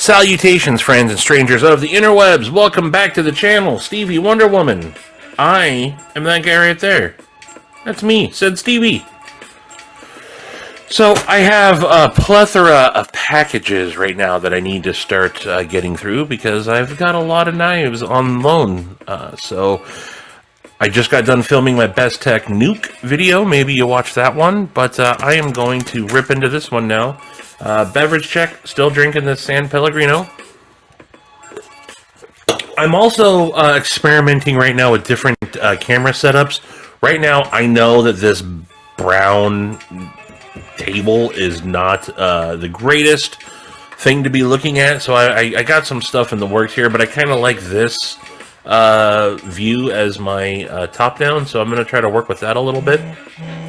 Salutations, friends and strangers of the interwebs. Welcome back to the channel, Stevie Wonder Woman. I am that guy right there. That's me, said Stevie. So I have a plethora of packages right now that I need to start getting through because I've got a lot of knives on loan. So I just got done filming my Best Tech Nuke video. Maybe you watched that one, but I am going to rip into this one now. Beverage check, still drinking this San Pellegrino. I'm also experimenting right now with different camera setups. Right now, I know that this brown table is not the greatest thing to be looking at, so I got some stuff in the works here, but I kind of like this view as my top down, so I'm going to try to work with that a little bit.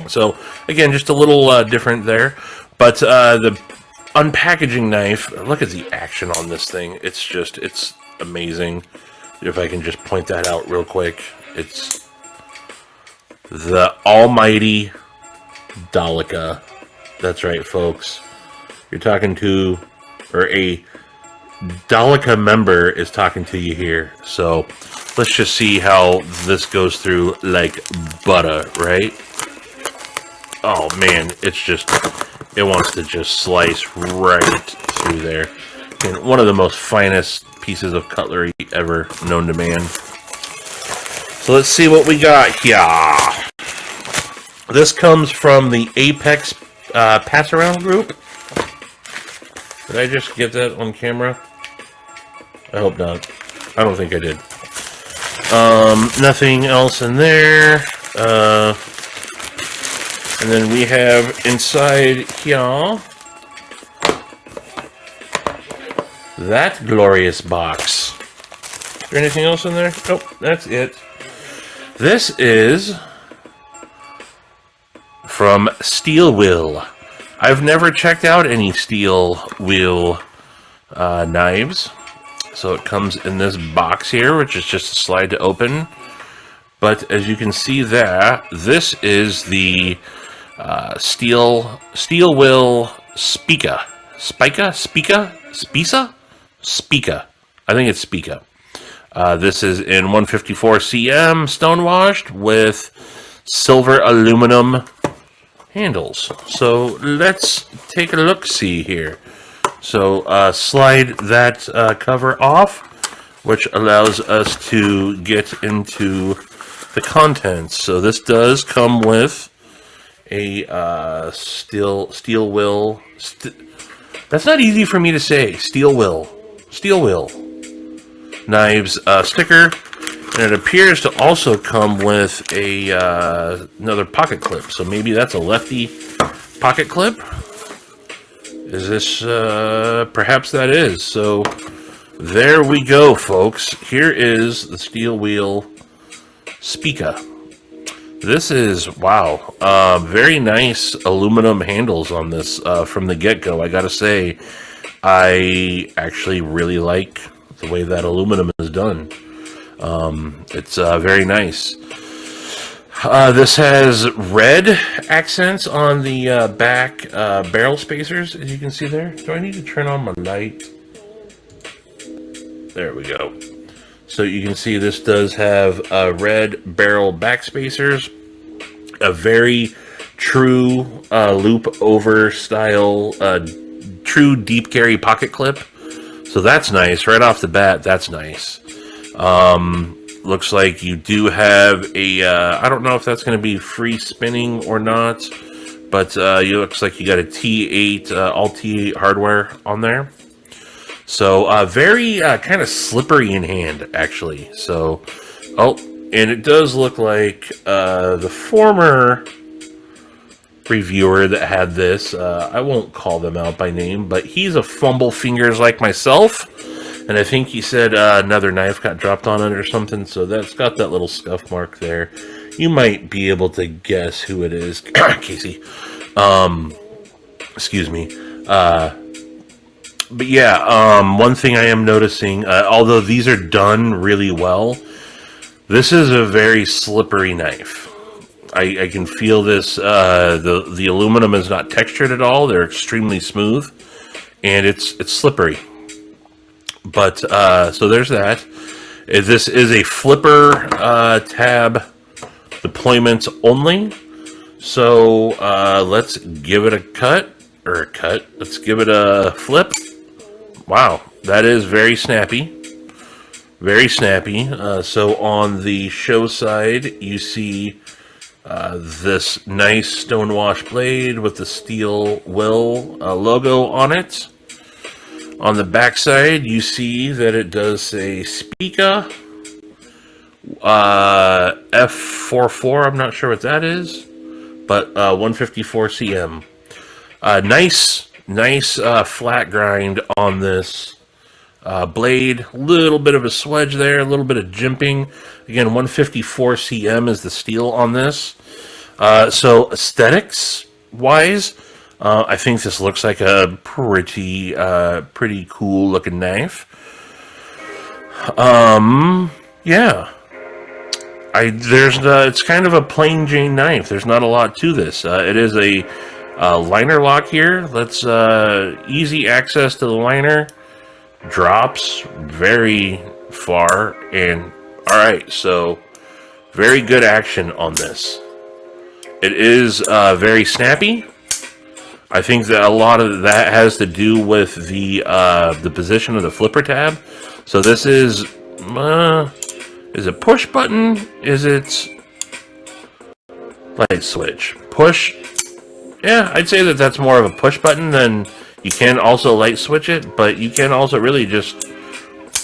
So, again, just a little different there. But the unpackaging knife, look at the action on this thing. It's amazing. If I can just point that out real quick. It's the almighty Dolica. That's right, folks. You're talking to, or a Dolica member is talking to you here. So let's just see how this goes through like butter, right? Oh man, it wants to just slice right through there. And one of the most finest pieces of cutlery ever known to man. So let's see what we got here. This comes from the Apex pass around group. Did I just get that on camera? I hope not. I don't think I did. Nothing else in there. And then we have inside here that glorious box. Is there anything else in there? Nope, that's it. This is from Steel Will. I've never checked out any Steel Will knives. So it comes in this box here, which is just a slide to open. But as you can see there, this is the Steel Will Speca. Spica? I think it's Spica. This is in 154 cm stonewashed with silver aluminum handles. So let's take a look-see here. So slide that cover off, which allows us to get into the contents. So this does come with a Steel Will. That's not easy for me to say. Steel Will knives sticker, and it appears to also come with a another pocket clip. So maybe that's a lefty pocket clip. Is this perhaps that is? So there we go, folks. Here is the Steel Will Speca. This is, wow, very nice aluminum handles on this from the get-go. I gotta say, I actually really like the way that aluminum is done. It's very nice. This has red accents on the back barrel spacers, as you can see there. Do I need to turn on my light? There we go. So you can see this does have red barrel back spacers, a very true loop over style, true deep carry pocket clip. So that's nice. Right off the bat, that's nice. Looks like you do have a, I don't know if that's going to be free spinning or not, but it looks like you got a T8, all T8 hardware on there. So very kind of slippery in hand, actually. So, oh, and it does look like the former reviewer that had this, I won't call them out by name, but he's a fumble fingers like myself. And I think he said another knife got dropped on it or something, so that's got that little scuff mark there. You might be able to guess who it is. Casey. Excuse me. But yeah, one thing I am noticing, although these are done really well, this is a very slippery knife. I can feel this, the aluminum is not textured at all. They're extremely smooth, and it's slippery. But so there's that. This is a flipper tab deployment only. So let's give it a cut. Let's give it a flip. Wow, that is very snappy. Very snappy. So on the show side, you see this nice stonewash blade with the Steel Will logo on it. On the back side, you see that it does say Spica F44. I'm not sure what that is, but 154 cm. Nice flat grind on this blade. Little bit of a swedge there, a little bit of jimping. Again, 154 cm is the steel on this. So aesthetics wise, I think this looks like a pretty cool looking knife. Yeah. It's kind of a plain Jane knife. There's not a lot to this. It is a liner lock here. Let's easy access to the liner. Drops very far, and all right, so very good action on this. It is very snappy. I think that a lot of that has to do with the position of the flipper tab. So this is it push button? Is it light switch? Push? Yeah, I'd say that that's more of a push button than you can also light switch it, but you can also really just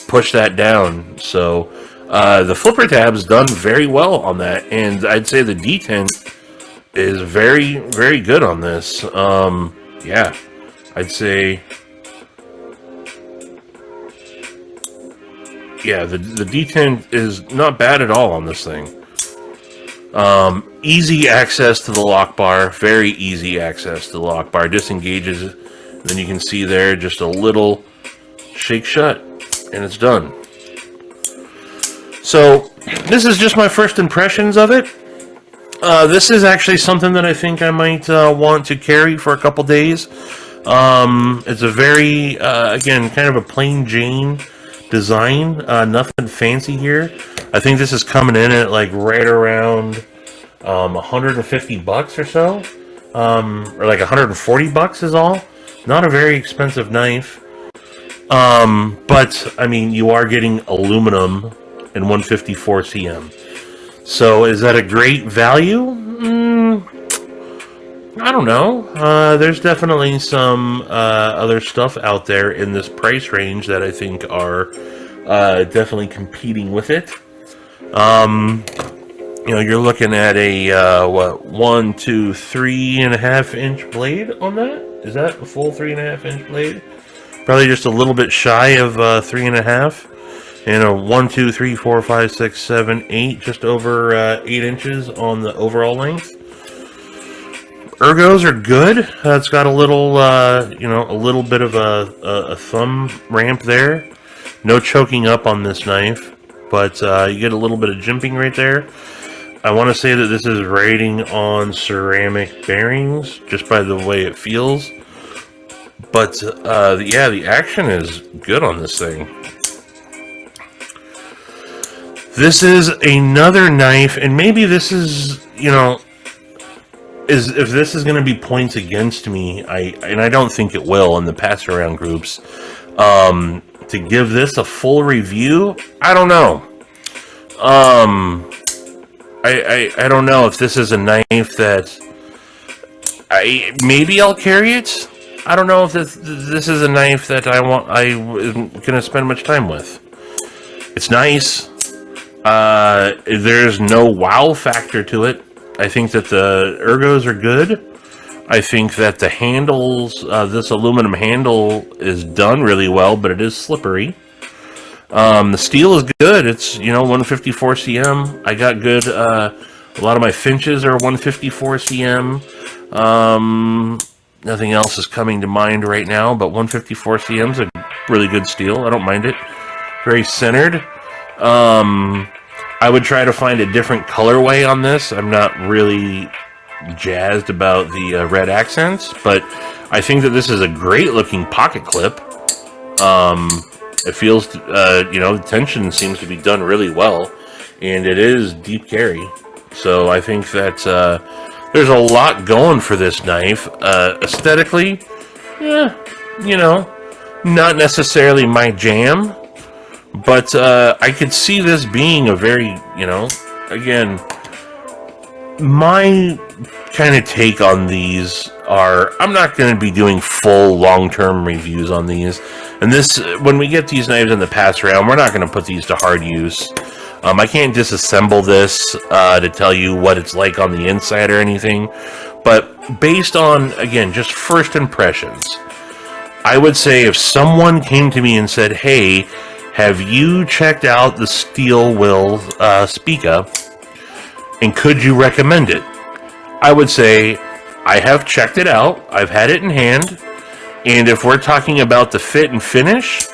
push that down. So the flipper tab's done very well on that, and I'd say the detent is very, very good on this. Yeah, I'd say, yeah, the detent is not bad at all on this thing. Easy access to the lock bar, very easy access to the lock bar. Disengages, then you can see there just a little shake shut, and it's done. So this is just my first impressions of it. This is actually something that I think I might want to carry for a couple days. It's a very, again, kind of a plain Jane design. Nothing fancy here. I think this is coming in at like right around $150 or so. Or like $140 is all. Not a very expensive knife. But, I mean, you are getting aluminum and 154 cm. So, is that a great value? I don't know. There's definitely some other stuff out there in this price range that I think are definitely competing with it. You know, you're looking at a, what, 1, 2, 3.5 inch blade on that? Is that a full 3.5 inch blade? Probably just a little bit shy of 3.5. And a 1, 2, 3, 4, 5, 6, 7, 8, just over 8 inches on the overall length. Ergos are good. It's got a little, you know, a little bit of a thumb ramp there. No choking up on this knife, but you get a little bit of jimping right there. I want to say that this is rating on ceramic bearings, just by the way it feels. But, yeah, the action is good on this thing. This is another knife, and maybe this is, you know, if this is going to be points against me, and I don't think it will in the pass around groups, to give this a full review, I don't know. I don't know if this is a knife that maybe I'll carry it. I don't know if this is a knife that I'm gonna spend much time with. It's nice. There's no wow factor to it. I think that the ergos are good. I think that the handles, this aluminum handle is done really well, but it is slippery. The steel is good. It's, you know, 154 cm. I got good, a lot of my Finches are 154 cm. Nothing else is coming to mind right now, but 154 cm is a really good steel. I don't mind it. Very centered. I would try to find a different colorway on this. I'm not really jazzed about the red accents, but I think that this is a great looking pocket clip. It feels, the tension seems to be done really well, and it is deep carry. So I think that there's a lot going for this knife. Aesthetically, yeah, not necessarily my jam, but I could see this being a very, again, my kind of take on these are, I'm not going to be doing full long-term reviews on these. And this, when we get these knives in the pass round, we're not going to put these to hard use. I can't disassemble this to tell you what it's like on the inside or anything. But based on, again, just first impressions, I would say if someone came to me and said, hey, have you checked out the Steel Will Speca, and could you recommend it? I would say, I have checked it out, I've had it in hand, and if we're talking about the fit and finish,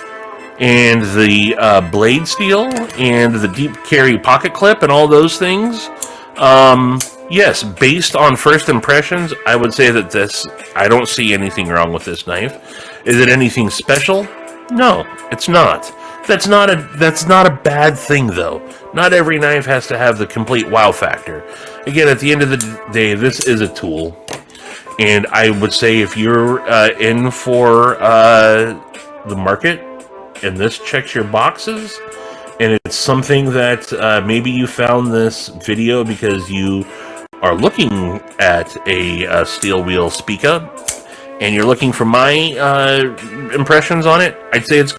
and the blade steel, and the deep carry pocket clip, and all those things, yes, based on first impressions, I would say that this, I don't see anything wrong with this knife. Is it anything special? No, it's not. That's not a bad thing, though. Not every knife has to have the complete wow factor. Again, at the end of the day, this is a tool. And I would say if you're in for the market, and this checks your boxes, and it's something that maybe you found this video because you are looking at a Steel Will Speca, and you're looking for my impressions on it, I'd say this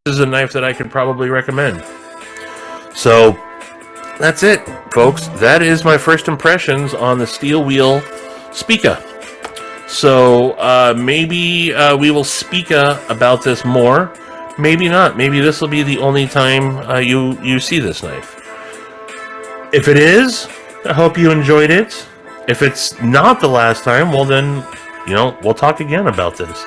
is a knife that I could probably recommend. So that's it, folks. That is my first impressions on the Steel Will Speca. So maybe we will speak about this more. Maybe not. Maybe this will be the only time you see this knife. If it is, I hope you enjoyed it. If it's not the last time, well then, we'll talk again about this.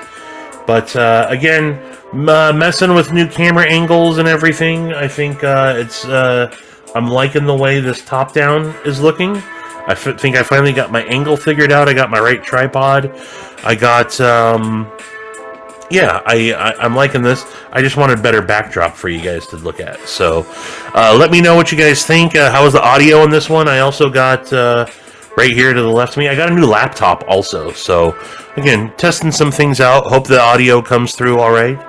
But again, messing with new camera angles and everything, I think I'm liking the way this top down is looking. I think I finally got my angle figured out. I got my right tripod. I got, I'm liking this. I just wanted a better backdrop for you guys to look at. So let me know what you guys think. How was the audio on this one? I also got, right here to the left of me, I got a new laptop also. So again, testing some things out. Hope the audio comes through all right.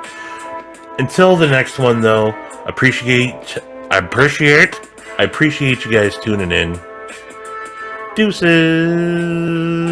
Until the next one, though, I appreciate you guys tuning in. Deuces.